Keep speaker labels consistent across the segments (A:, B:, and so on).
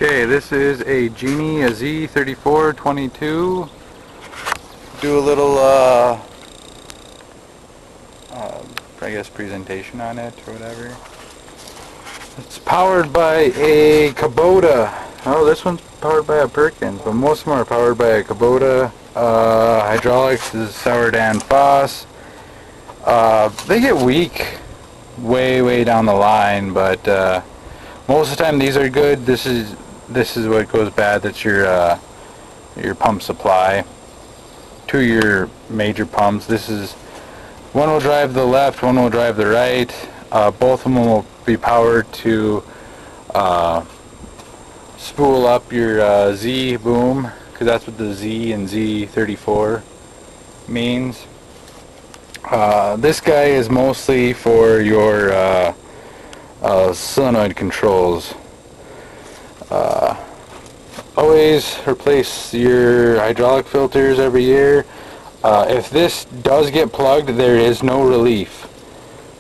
A: Okay, this is a Genie, a Z34 22. Do a little, I guess, presentation on it or whatever. It's powered by a Kubota. Oh, this one's powered by a Perkins, but most of them are powered by a Kubota. Hydraulics is Sourdan Foss. They get weak way down the line, but most of the time these are good. This is what goes bad. That's your pump supply to your major pumps. This is one will drive the left, one will drive the right. Both of them will be powered to spool up your Z boom, because that's what the Z and Z34 means. This guy is mostly for your solenoid controls. Always replace your hydraulic filters every year. If this does get plugged, there is no relief.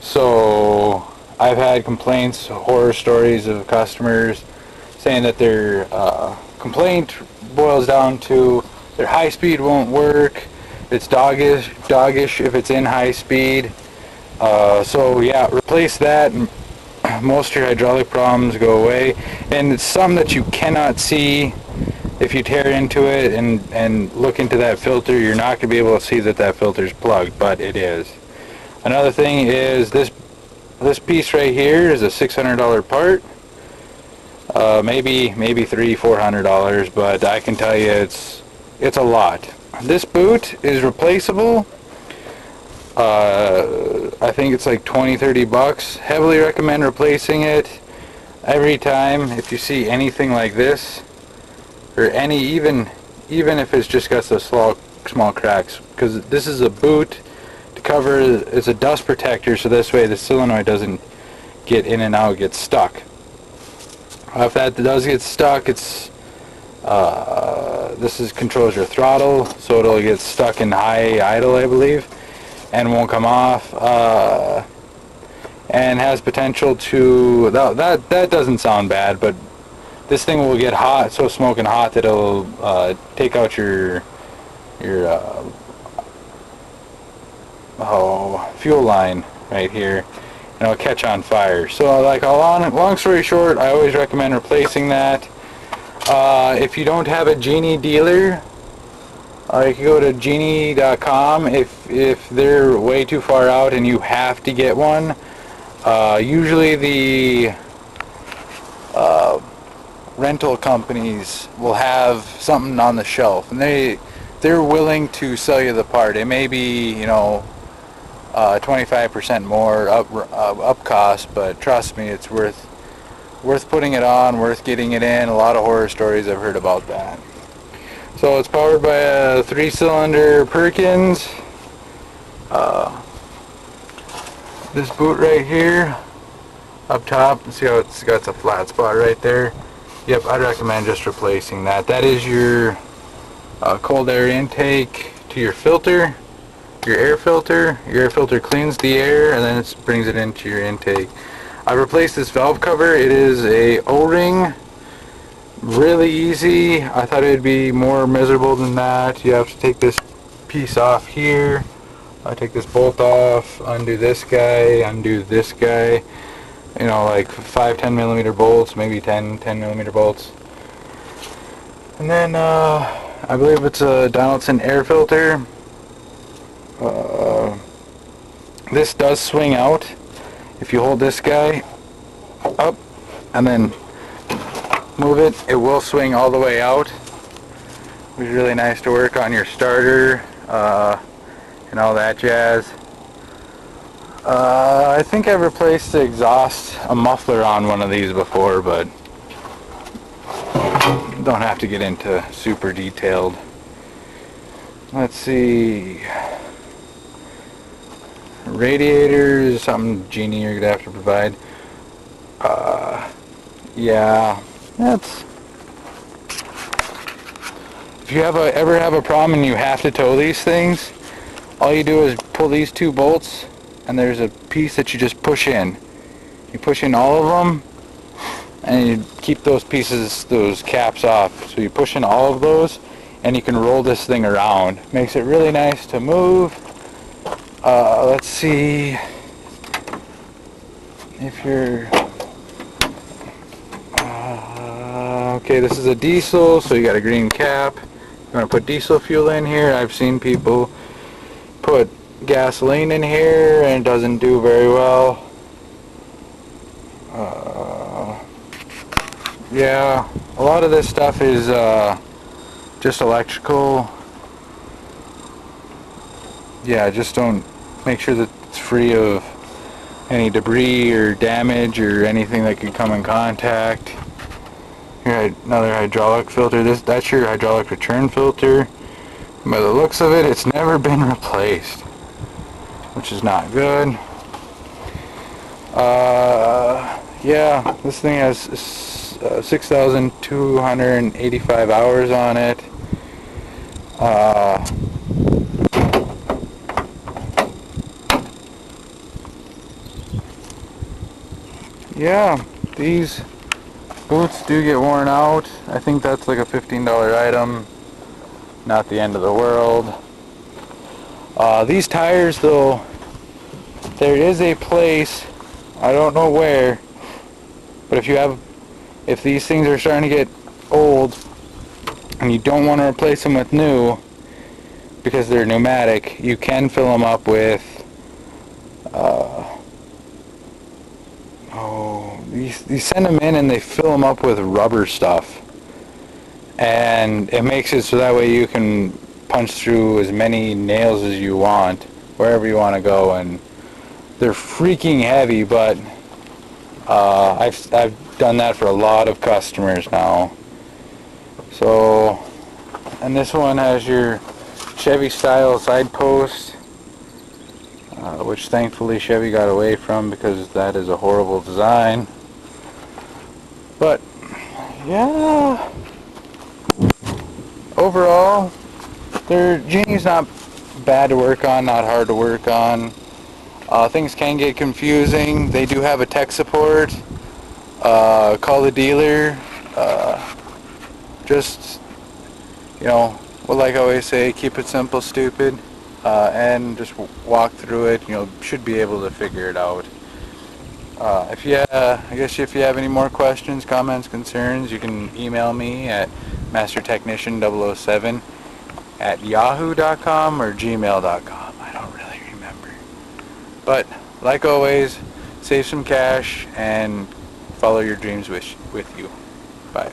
A: So I've had complaints, horror stories of customers saying that their complaint boils down to their high speed won't work. It's doggish if it's in high speed. So yeah, replace that and most of your hydraulic problems go away. And it's some that you cannot see. If you tear into it and look into that filter, you're not going to be able to see that filter is plugged, but it is. Another thing is this piece right here is a $600 part. Maybe $300-400, but I can tell you it's a lot. This boot is replaceable. I think it's like $20-30. Heavily recommend replacing it every time. If you see anything like this, or even if it's just got those small cracks, because this is a boot to cover. It's a dust protector, so this way the solenoid doesn't get in and out, get stuck. If that does get stuck, it's this controls your throttle, so it'll get stuck in high idle, I believe, and won't come off. And has potential to that doesn't sound bad, but this thing will get hot, so smoking hot that it'll take out your fuel line right here, and it'll catch on fire. So, like, long story short, I always recommend replacing that. If you don't have a Genie dealer, you can go to genie.com. If they're way too far out and you have to get one, usually the rental companies will have something on the shelf, and they're willing to sell you the part. It may be 25% more up cost, but trust me, it's worth putting it on, worth getting it in. A lot of horror stories I've heard about that. So it's powered by a 3-cylinder Perkins. This boot right here up top, see how it's got a flat spot right there? Yep, I'd recommend just replacing that. That is your cold air intake to your filter, your air filter. Your air filter cleans the air and then it brings it into your intake. I replaced this valve cover. It is a O-ring. Really easy. I thought it would be more miserable than that. You have to take this piece off here. I take this bolt off, undo this guy, undo this guy. Like 5-10 millimeter bolts, maybe 10 millimeter bolts. And then I believe it's a Donaldson air filter. This does swing out. If you hold this guy up and then move it, it will swing all the way out, which is really nice to work on your starter and all that jazz. I think I've replaced the exhaust, a muffler on one of these before, but don't have to get into super detailed. Let's see. Radiators, something Genie you're gonna have to provide. Yeah, that's. If you ever have a problem and you have to tow these things, all you do is pull these two bolts, and there's a piece that you just push in. You push in all of them, and you keep those pieces, those caps off. So you push in all of those and you can roll this thing around. Makes it really nice to move. Let's see if you're okay, this is a diesel, so you got a green cap. You want to put diesel fuel in here. I've seen people put gasoline in here and it doesn't do very well. Yeah, a lot of this stuff is just electrical. Yeah, just don't make sure that it's free of any debris or damage or anything that could come in contact. Here, another hydraulic filter. That's your hydraulic return filter. By the looks of it, it's never been replaced, which is not good. Yeah, this thing has 6,285 hours on it. Yeah, these boots do get worn out. I think that's like a $15 item. Not the end of the world. These tires though, there is a place, I don't know where, but if these things are starting to get old and you don't want to replace them with new because they're pneumatic, you can fill them up with you send them in and they fill them up with rubber stuff, and it makes it so that way you can punch through as many nails as you want wherever you want to go, and they're freaking heavy, but I've done that for a lot of customers now. So, and this one has your Chevy style side post, which thankfully Chevy got away from because that is a horrible design. But yeah, overall their Genie's not bad to work on, not hard to work on. Things can get confusing. They do have a tech support. Call the dealer. Just, you know, well, like I always say, keep it simple, stupid, and just walk through it. You know, should be able to figure it out. I guess if you have any more questions, comments, concerns, you can email me at mastertechnician007@yahoo.com or gmail.com. I don't really remember. But like always, save some cash and follow your dreams with you. Bye.